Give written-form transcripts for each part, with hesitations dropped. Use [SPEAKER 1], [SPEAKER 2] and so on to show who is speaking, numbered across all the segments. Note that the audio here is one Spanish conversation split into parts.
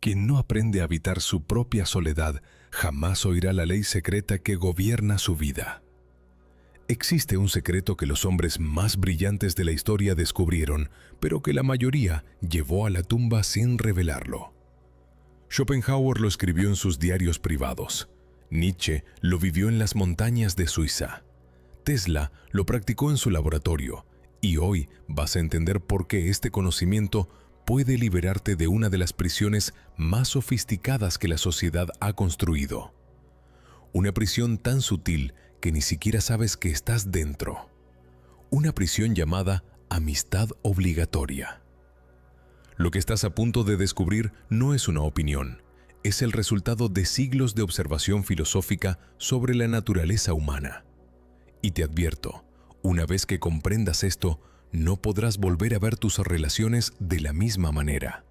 [SPEAKER 1] Quien no aprende a habitar su propia soledad jamás oirá la ley secreta que gobierna su vida. Existe un secreto que los hombres más brillantes de la historia descubrieron, pero que la mayoría llevó a la tumba sin revelarlo. Schopenhauer lo escribió en sus diarios privados. Nietzsche lo vivió en las montañas de Suiza. Tesla lo practicó en su laboratorio. Y hoy vas a entender por qué este conocimiento puede liberarte de una de las prisiones más sofisticadas que la sociedad ha construido. Una prisión tan sutil que ni siquiera sabes que estás dentro. Una prisión llamada amistad obligatoria. Lo que estás a punto de descubrir no es una opinión, es el resultado de siglos de observación filosófica sobre la naturaleza humana. Y te advierto, una vez que comprendas esto, no podrás volver a ver tus relaciones de la misma manera.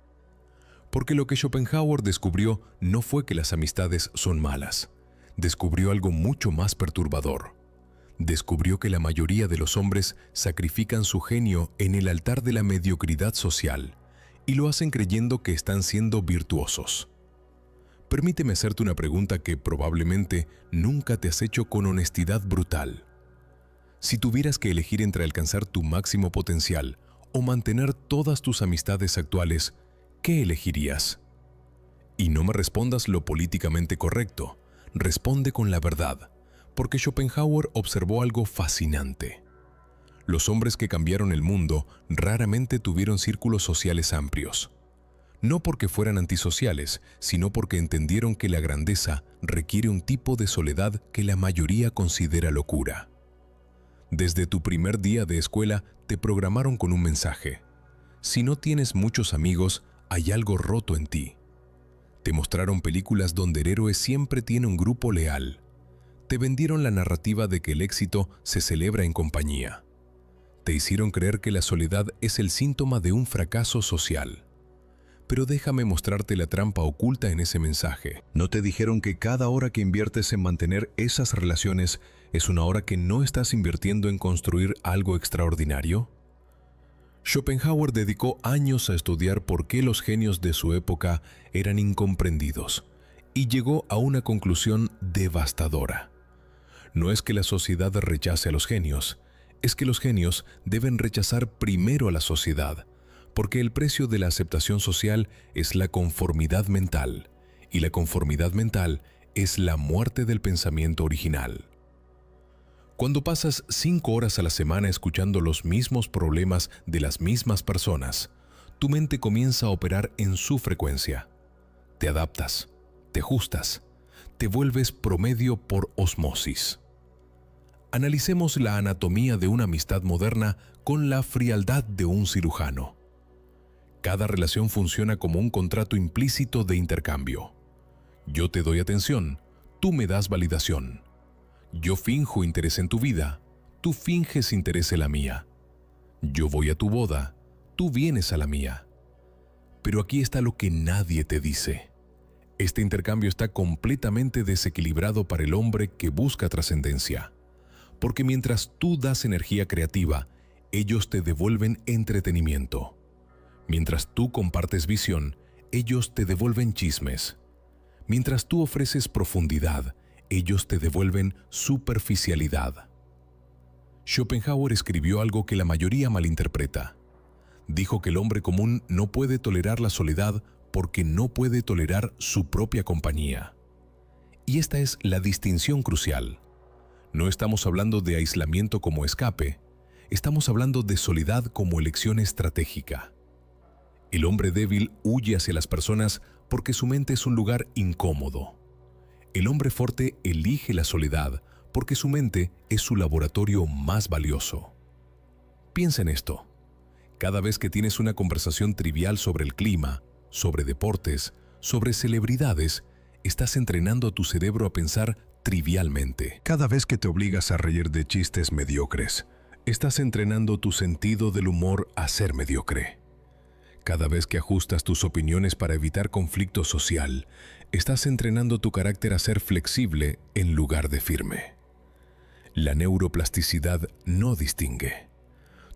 [SPEAKER 1] Porque lo que Schopenhauer descubrió no fue que las amistades son malas. Descubrió algo mucho más perturbador. Descubrió que la mayoría de los hombres sacrifican su genio en el altar de la mediocridad social y lo hacen creyendo que están siendo virtuosos. Permíteme hacerte una pregunta que probablemente nunca te has hecho con honestidad brutal. Si tuvieras que elegir entre alcanzar tu máximo potencial o mantener todas tus amistades actuales, ¿qué elegirías? Y no me respondas lo políticamente correcto, responde con la verdad, porque Schopenhauer observó algo fascinante. Los hombres que cambiaron el mundo raramente tuvieron círculos sociales amplios. No porque fueran antisociales, sino porque entendieron que la grandeza requiere un tipo de soledad que la mayoría considera locura. Desde tu primer día de escuela te programaron con un mensaje. Si no tienes muchos amigos, hay algo roto en ti. Te mostraron películas donde el héroe siempre tiene un grupo leal. Te vendieron la narrativa de que el éxito se celebra en compañía. Te hicieron creer que la soledad es el síntoma de un fracaso social. Pero déjame mostrarte la trampa oculta en ese mensaje. ¿No te dijeron que cada hora que inviertes en mantener esas relaciones es una hora que no estás invirtiendo en construir algo extraordinario? Schopenhauer dedicó años a estudiar por qué los genios de su época eran incomprendidos y llegó a una conclusión devastadora. No es que la sociedad rechace a los genios, es que los genios deben rechazar primero a la sociedad, porque el precio de la aceptación social es la conformidad mental, y la conformidad mental es la muerte del pensamiento original. Cuando pasas 5 horas a la semana escuchando los mismos problemas de las mismas personas, tu mente comienza a operar en su frecuencia. Te adaptas, te ajustas, te vuelves promedio por osmosis. Analicemos la anatomía de una amistad moderna con la frialdad de un cirujano. Cada relación funciona como un contrato implícito de intercambio. Yo te doy atención, tú me das validación. Yo finjo interés en tu vida, tú finges interés en la mía. Yo voy a tu boda, tú vienes a la mía. Pero aquí está lo que nadie te dice. Este intercambio está completamente desequilibrado para el hombre que busca trascendencia. Porque mientras tú das energía creativa, ellos te devuelven entretenimiento. Mientras tú compartes visión, ellos te devuelven chismes. Mientras tú ofreces profundidad, ellos te devuelven superficialidad. Schopenhauer escribió algo que la mayoría malinterpreta. Dijo que el hombre común no puede tolerar la soledad porque no puede tolerar su propia compañía. Y esta es la distinción crucial. No estamos hablando de aislamiento como escape, estamos hablando de soledad como elección estratégica. El hombre débil huye hacia las personas porque su mente es un lugar incómodo. El hombre fuerte elige la soledad porque su mente es su laboratorio más valioso. Piensa en esto. Cada vez que tienes una conversación trivial sobre el clima, sobre deportes, sobre celebridades, estás entrenando a tu cerebro a pensar trivialmente. Cada vez que te obligas a reír de chistes mediocres, estás entrenando tu sentido del humor a ser mediocre. Cada vez que ajustas tus opiniones para evitar conflicto social, estás entrenando tu carácter a ser flexible en lugar de firme. La neuroplasticidad no distingue.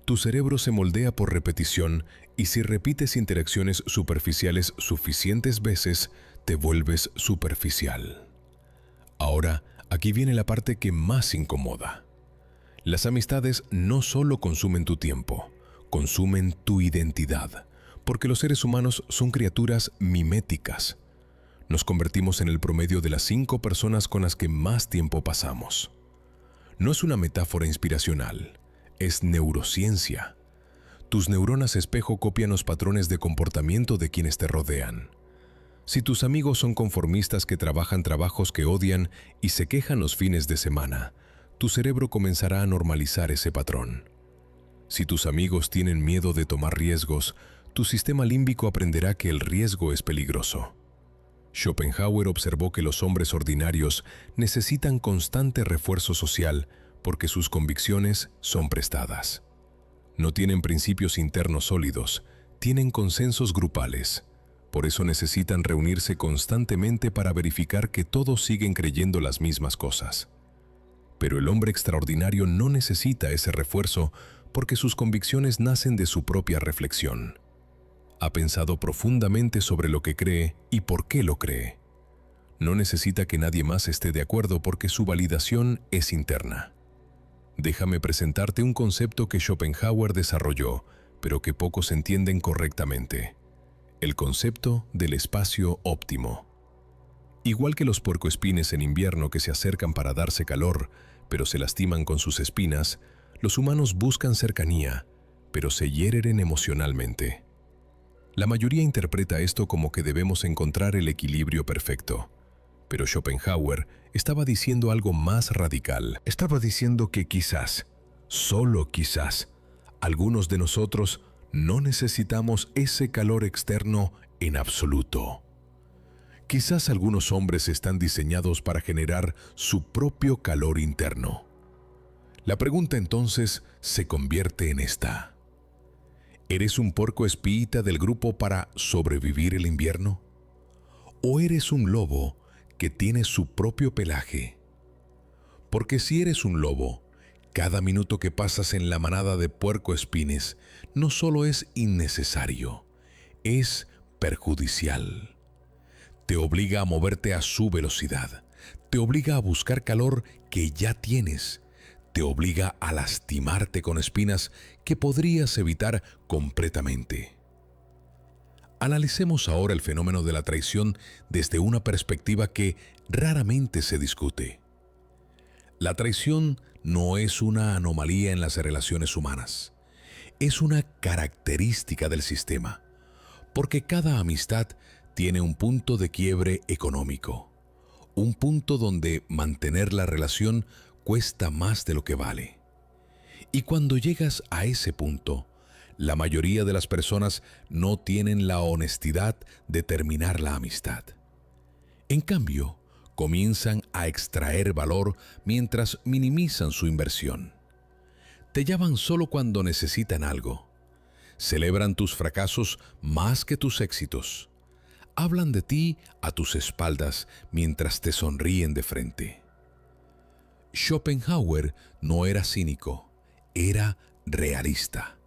[SPEAKER 1] Tu cerebro se moldea por repetición Y si repites interacciones superficiales suficientes veces, te vuelves superficial. Ahora, aquí viene la parte que más incomoda. Las amistades no solo consumen tu tiempo, consumen tu identidad, porque los seres humanos son criaturas miméticas. Nos convertimos en el promedio de las 5 personas con las que más tiempo pasamos. No es una metáfora inspiracional, es neurociencia. Tus neuronas espejo copian los patrones de comportamiento de quienes te rodean. Si tus amigos son conformistas que trabajan trabajos que odian y se quejan los fines de semana, tu cerebro comenzará a normalizar ese patrón. Si tus amigos tienen miedo de tomar riesgos, tu sistema límbico aprenderá que el riesgo es peligroso. Schopenhauer observó que los hombres ordinarios necesitan constante refuerzo social porque sus convicciones son prestadas. No tienen principios internos sólidos, tienen consensos grupales. Por eso necesitan reunirse constantemente para verificar que todos siguen creyendo las mismas cosas. Pero el hombre extraordinario no necesita ese refuerzo porque sus convicciones nacen de su propia reflexión. Ha pensado profundamente sobre lo que cree y por qué lo cree. No necesita que nadie más esté de acuerdo porque su validación es interna. Déjame presentarte un concepto que Schopenhauer desarrolló, pero que pocos entienden correctamente. El concepto del espacio óptimo. Igual que los puercoespines en invierno que se acercan para darse calor, pero se lastiman con sus espinas, los humanos buscan cercanía, pero se hieren emocionalmente. La mayoría interpreta esto como que debemos encontrar el equilibrio perfecto. Pero Schopenhauer estaba diciendo algo más radical. Estaba diciendo que quizás, solo quizás, algunos de nosotros no necesitamos ese calor externo en absoluto. Quizás algunos hombres están diseñados para generar su propio calor interno. La pregunta entonces se convierte en esta. ¿Eres un puercoespín del grupo para sobrevivir el invierno? ¿O eres un lobo que tiene su propio pelaje? Porque si eres un lobo, cada minuto que pasas en la manada de puercoespines no solo es innecesario, es perjudicial. Te obliga a moverte a su velocidad, te obliga a buscar calor que ya tienes, te obliga a lastimarte con espinas que podrías evitar completamente. Analicemos ahora el fenómeno de la traición desde una perspectiva que raramente se discute. La traición no es una anomalía en las relaciones humanas. Es una característica del sistema, porque cada amistad tiene un punto de quiebre económico, un punto donde mantener la relación cuesta más de lo que vale. Y cuando llegas a ese punto, la mayoría de las personas no tienen la honestidad de terminar la amistad. En cambio, comienzan a extraer valor mientras minimizan su inversión. Te llaman solo cuando necesitan algo. Celebran tus fracasos más que tus éxitos. Hablan de ti a tus espaldas mientras te sonríen de frente. Schopenhauer no era cínico, era realista.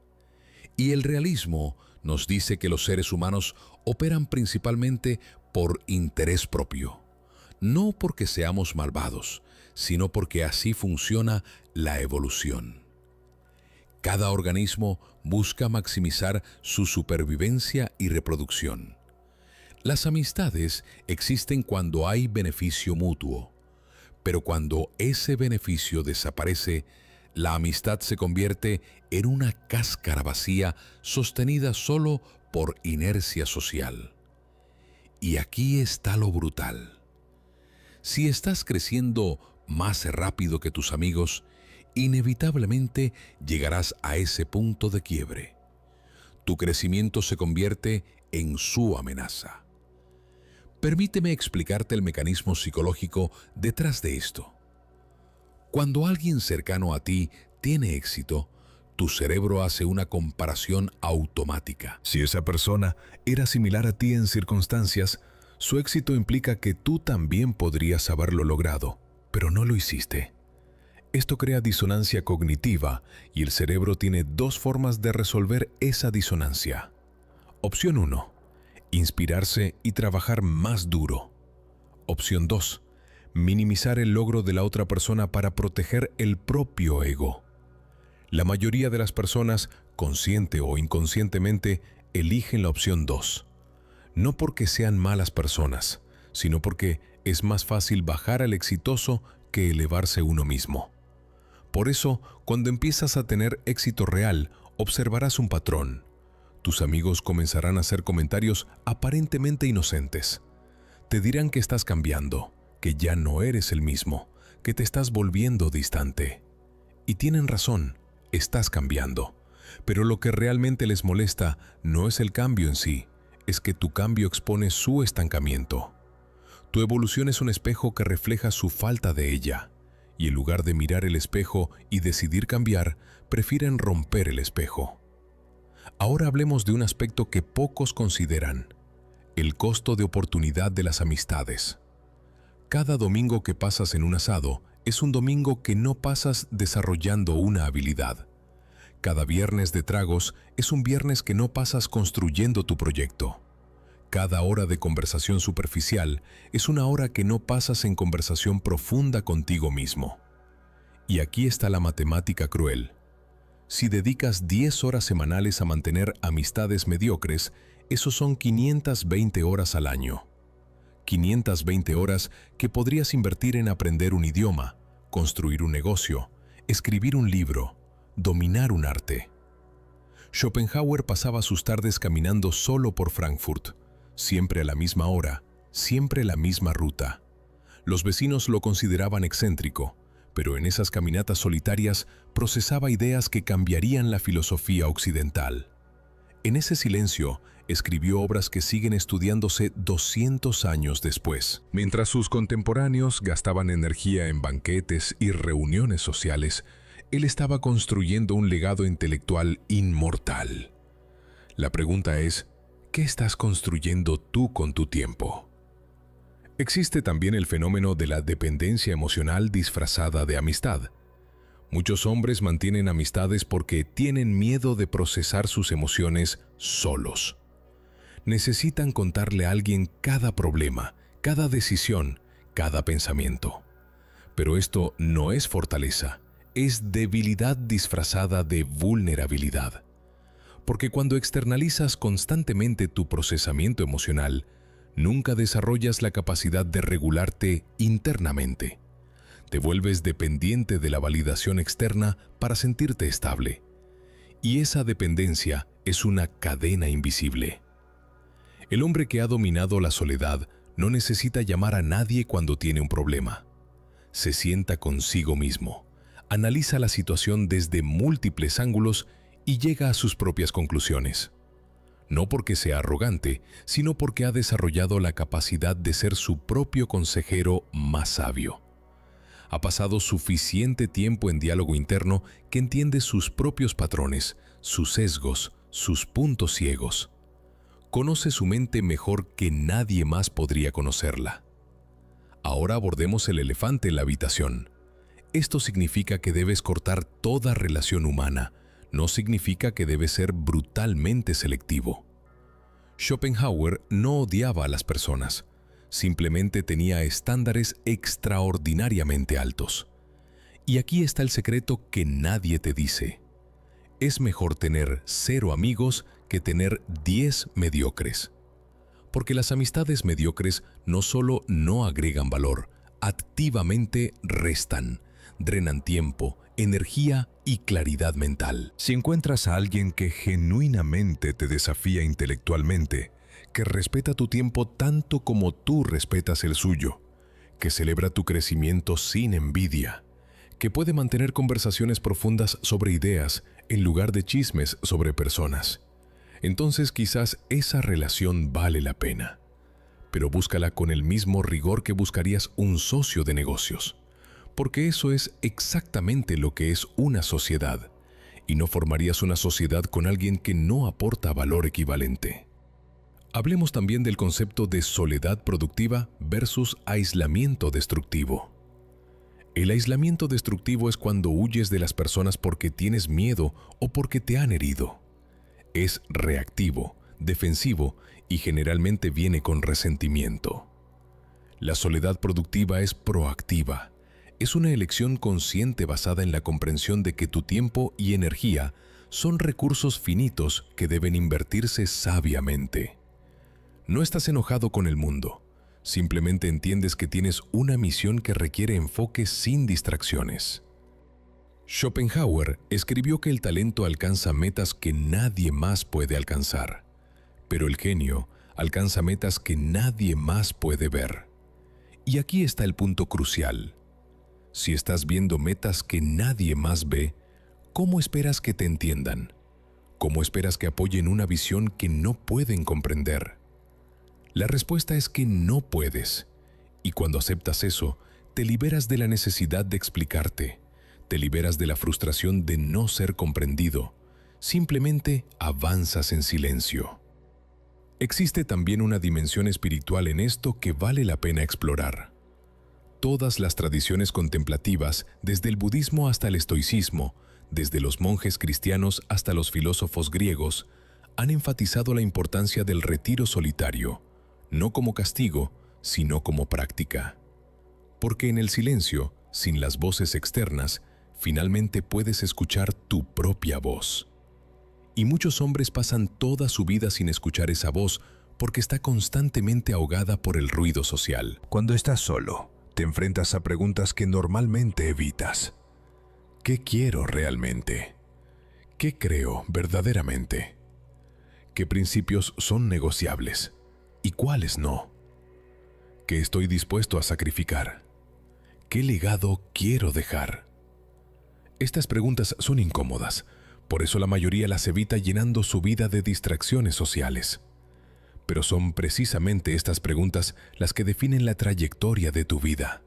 [SPEAKER 1] Y el realismo nos dice que los seres humanos operan principalmente por interés propio. No porque seamos malvados, sino porque así funciona la evolución. Cada organismo busca maximizar su supervivencia y reproducción. Las amistades existen cuando hay beneficio mutuo, pero cuando ese beneficio desaparece, la amistad se convierte en una cáscara vacía sostenida solo por inercia social. Y aquí está lo brutal. Si estás creciendo más rápido que tus amigos, inevitablemente llegarás a ese punto de quiebre. Tu crecimiento se convierte en su amenaza. Permíteme explicarte el mecanismo psicológico detrás de esto. Cuando alguien cercano a ti tiene éxito, tu cerebro hace una comparación automática. Si esa persona era similar a ti en circunstancias, su éxito implica que tú también podrías haberlo logrado, pero no lo hiciste. Esto crea disonancia cognitiva y el cerebro tiene dos formas de resolver esa disonancia. Opción 1. Inspirarse y trabajar más duro. Opción 2. Minimizar el logro de la otra persona para proteger el propio ego. La mayoría de las personas, consciente o inconscientemente, eligen la opción 2. No porque sean malas personas, sino porque es más fácil bajar al exitoso que elevarse uno mismo. Por eso, cuando empiezas a tener éxito real, observarás un patrón. Tus amigos comenzarán a hacer comentarios aparentemente inocentes. Te dirán que estás cambiando, que ya no eres el mismo, que te estás volviendo distante. Y tienen razón, estás cambiando. Pero lo que realmente les molesta no es el cambio en sí, es que tu cambio expone su estancamiento. Tu evolución es un espejo que refleja su falta de ella. Y en lugar de mirar el espejo y decidir cambiar, prefieren romper el espejo. Ahora hablemos de un aspecto que pocos consideran: el costo de oportunidad de las amistades. Cada domingo que pasas en un asado es un domingo que no pasas desarrollando una habilidad. Cada viernes de tragos es un viernes que no pasas construyendo tu proyecto. Cada hora de conversación superficial es una hora que no pasas en conversación profunda contigo mismo. Y aquí está la matemática cruel. Si dedicas 10 horas semanales a mantener amistades mediocres, esos son 520 horas al año. 520 horas que podrías invertir en aprender un idioma, construir un negocio, escribir un libro, dominar un arte. Schopenhauer pasaba sus tardes caminando solo por Frankfurt, siempre a la misma hora, siempre la misma ruta. Los vecinos lo consideraban excéntrico, pero en esas caminatas solitarias procesaba ideas que cambiarían la filosofía occidental. En ese silencio, escribió obras que siguen estudiándose 200 años después. Mientras sus contemporáneos gastaban energía en banquetes y reuniones sociales, él estaba construyendo un legado intelectual inmortal. La pregunta es: ¿qué estás construyendo tú con tu tiempo? Existe también el fenómeno de la dependencia emocional disfrazada de amistad. Muchos hombres mantienen amistades porque tienen miedo de procesar sus emociones solos. Necesitan contarle a alguien cada problema, cada decisión, cada pensamiento. Pero esto no es fortaleza, es debilidad disfrazada de vulnerabilidad. Porque cuando externalizas constantemente tu procesamiento emocional, nunca desarrollas la capacidad de regularte internamente. Te vuelves dependiente de la validación externa para sentirte estable. Y esa dependencia es una cadena invisible. El hombre que ha dominado la soledad no necesita llamar a nadie cuando tiene un problema. Se sienta consigo mismo, analiza la situación desde múltiples ángulos y llega a sus propias conclusiones. No porque sea arrogante, sino porque ha desarrollado la capacidad de ser su propio consejero más sabio. Ha pasado suficiente tiempo en diálogo interno que entiende sus propios patrones, sus sesgos, sus puntos ciegos. Conoce su mente mejor que nadie más podría conocerla. Ahora abordemos el elefante en la habitación. Esto significa que debes cortar toda relación humana, no significa que debes ser brutalmente selectivo. Schopenhauer no odiaba a las personas, simplemente tenía estándares extraordinariamente altos. Y aquí está el secreto que nadie te dice. Es mejor tener 0 amigos que tener 10 mediocres. Porque las amistades mediocres no solo no agregan valor, activamente restan, drenan tiempo, energía y claridad mental. Si encuentras a alguien que genuinamente te desafía intelectualmente, que respeta tu tiempo tanto como tú respetas el suyo, que celebra tu crecimiento sin envidia, que puede mantener conversaciones profundas sobre ideas en lugar de chismes sobre personas, entonces quizás esa relación vale la pena. Pero búscala con el mismo rigor que buscarías un socio de negocios, porque eso es exactamente lo que es una sociedad, y no formarías una sociedad con alguien que no aporta valor equivalente. Hablemos también del concepto de soledad productiva versus aislamiento destructivo. El aislamiento destructivo es cuando huyes de las personas porque tienes miedo o porque te han herido. Es reactivo, defensivo y generalmente viene con resentimiento. La soledad productiva es proactiva. Es una elección consciente basada en la comprensión de que tu tiempo y energía son recursos finitos que deben invertirse sabiamente. No estás enojado con el mundo, simplemente entiendes que tienes una misión que requiere enfoque sin distracciones. Schopenhauer escribió que el talento alcanza metas que nadie más puede alcanzar, pero el genio alcanza metas que nadie más puede ver. Y aquí está el punto crucial. Si estás viendo metas que nadie más ve, ¿cómo esperas que te entiendan? ¿Cómo esperas que apoyen una visión que no pueden comprender? La respuesta es que no puedes. Y cuando aceptas eso, te liberas de la necesidad de explicarte. Te liberas de la frustración de no ser comprendido. Simplemente avanzas en silencio. Existe también una dimensión espiritual en esto que vale la pena explorar. Todas las tradiciones contemplativas, desde el budismo hasta el estoicismo, desde los monjes cristianos hasta los filósofos griegos, han enfatizado la importancia del retiro solitario, no como castigo, sino como práctica. Porque en el silencio, sin las voces externas, finalmente puedes escuchar tu propia voz. Y muchos hombres pasan toda su vida sin escuchar esa voz porque está constantemente ahogada por el ruido social.
[SPEAKER 2] Cuando estás solo, te enfrentas a preguntas que normalmente evitas.
[SPEAKER 1] ¿Qué quiero realmente? ¿Qué creo verdaderamente? ¿Qué principios son negociables y cuáles no? ¿Qué estoy dispuesto a sacrificar? ¿Qué legado quiero dejar? Estas preguntas son incómodas, por eso la mayoría las evita llenando su vida de distracciones sociales. Pero son precisamente estas preguntas las que definen la trayectoria de tu vida.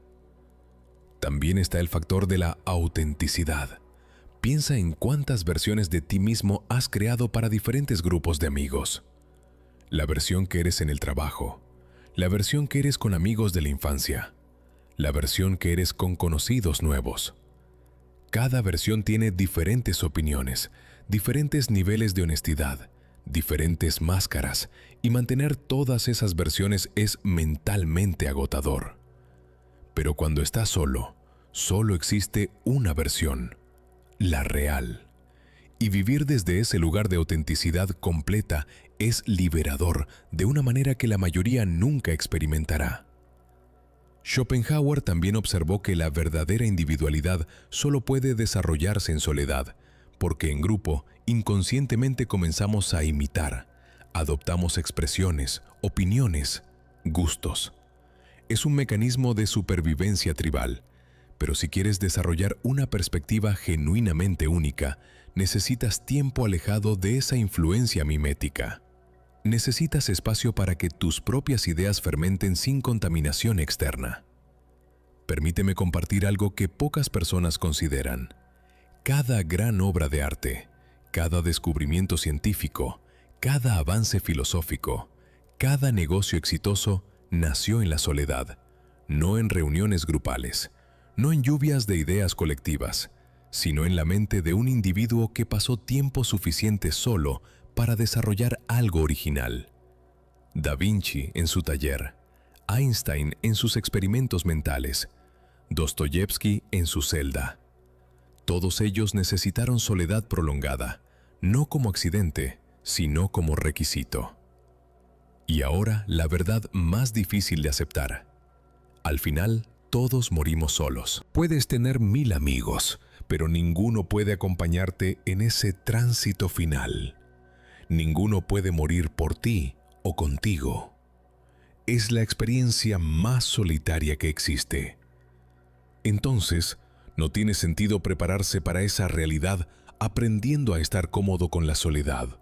[SPEAKER 1] También está el factor de la autenticidad. Piensa en cuántas versiones de ti mismo has creado para diferentes grupos de amigos. La versión que eres en el trabajo, la versión que eres con amigos de la infancia, la versión que eres con conocidos nuevos. Cada versión tiene diferentes opiniones, diferentes niveles de honestidad, diferentes máscaras, y mantener todas esas versiones es mentalmente agotador. Pero cuando estás solo, solo existe una versión, la real. Y vivir desde ese lugar de autenticidad completa es liberador de una manera que la mayoría nunca experimentará. Schopenhauer también observó que la verdadera individualidad solo puede desarrollarse en soledad, porque en grupo inconscientemente comenzamos a imitar, adoptamos expresiones, opiniones, gustos. Es un mecanismo de supervivencia tribal, pero si quieres desarrollar una perspectiva genuinamente única, necesitas tiempo alejado de esa influencia mimética. Necesitas espacio para que tus propias ideas fermenten sin contaminación externa. Permíteme compartir algo que pocas personas consideran. Cada gran obra de arte, cada descubrimiento científico, cada avance filosófico, cada negocio exitoso nació en la soledad, no en reuniones grupales, no en lluvias de ideas colectivas, sino en la mente de un individuo que pasó tiempo suficiente solo para desarrollar algo original. Da Vinci en su taller, Einstein en sus experimentos mentales, Dostoyevsky en su celda. Todos ellos necesitaron soledad prolongada, no como accidente, sino como requisito. Y ahora la verdad más difícil de aceptar. Al final, todos morimos solos. Puedes tener 1000 amigos, pero ninguno puede acompañarte en ese tránsito final. Ninguno puede morir por ti o contigo. Es la experiencia más solitaria que existe. Entonces, no tiene sentido prepararse para esa realidad aprendiendo a estar cómodo con la soledad.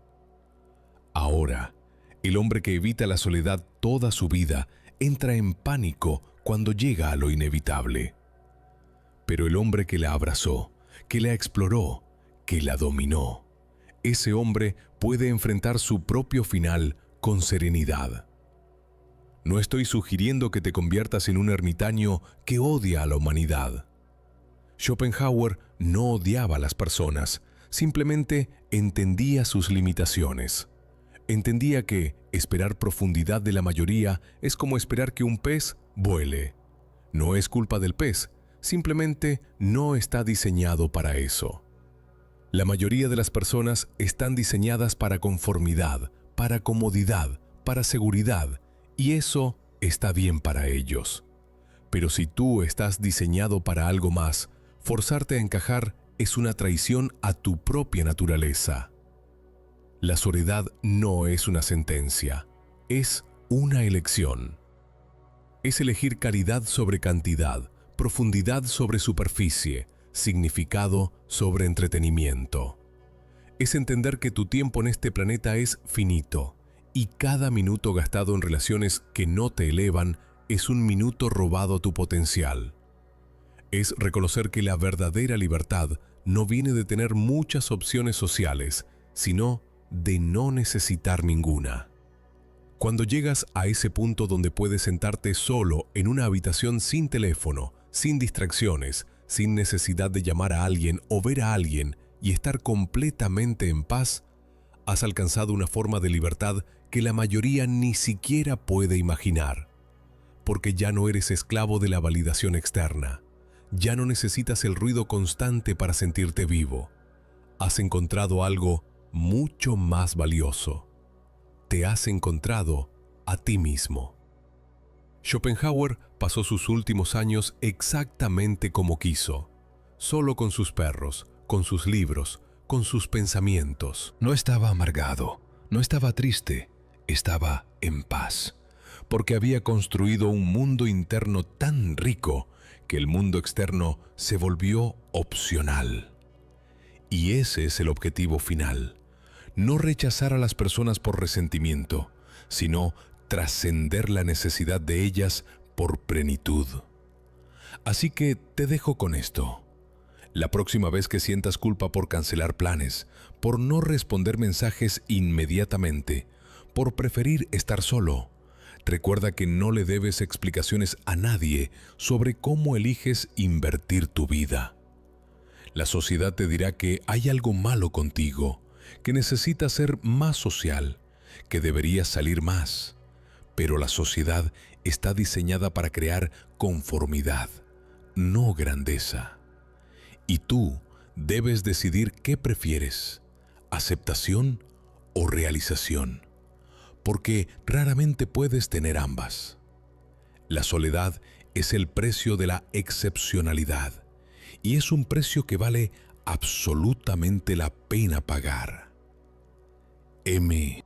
[SPEAKER 1] Ahora, el hombre que evita la soledad toda su vida entra en pánico cuando llega a lo inevitable. Pero el hombre que la abrazó, que la exploró, que la dominó, ese hombre puede enfrentar su propio final con serenidad. No estoy sugiriendo que te conviertas en un ermitaño que odia a la humanidad. Schopenhauer no odiaba a las personas, simplemente entendía sus limitaciones. Entendía que esperar profundidad de la mayoría es como esperar que un pez vuele. No es culpa del pez, simplemente no está diseñado para eso. La mayoría de las personas están diseñadas para conformidad, para comodidad, para seguridad, y eso está bien para ellos. Pero si tú estás diseñado para algo más, forzarte a encajar es una traición a tu propia naturaleza. La soledad no es una sentencia, es una elección. Es elegir calidad sobre cantidad, profundidad sobre superficie, significado sobre entretenimiento. Es entender que tu tiempo en este planeta es finito y cada minuto gastado en relaciones que no te elevan es un minuto robado a tu potencial. Es reconocer que la verdadera libertad no viene de tener muchas opciones sociales, sino de no necesitar ninguna. Cuando llegas a ese punto donde puedes sentarte solo en una habitación sin teléfono, sin distracciones, sin necesidad de llamar a alguien o ver a alguien y estar completamente en paz, has alcanzado una forma de libertad que la mayoría ni siquiera puede imaginar. Porque ya no eres esclavo de la validación externa. Ya no necesitas el ruido constante para sentirte vivo. Has encontrado algo mucho más valioso. Te has encontrado a ti mismo. Schopenhauer pasó sus últimos años exactamente como quiso, solo con sus perros, con sus libros, con sus pensamientos.
[SPEAKER 2] No estaba amargado, no estaba triste, estaba en paz, porque había construido un mundo interno tan rico que el mundo externo se volvió opcional. Y ese es el objetivo final. No rechazar a las personas por resentimiento, sino trascender la necesidad de ellas por plenitud. Así que te dejo con esto. La próxima vez que sientas culpa por cancelar planes, por no responder mensajes inmediatamente, por preferir estar solo, recuerda que no le debes explicaciones a nadie sobre cómo eliges invertir tu vida. La sociedad te dirá que hay algo malo contigo, que necesitas ser más social, que deberías salir más. Pero la sociedad está diseñada para crear conformidad, no grandeza. Y tú debes decidir qué prefieres, aceptación o realización, porque raramente puedes tener ambas. La soledad es el precio de la excepcionalidad, y es un precio que vale absolutamente la pena pagar. M.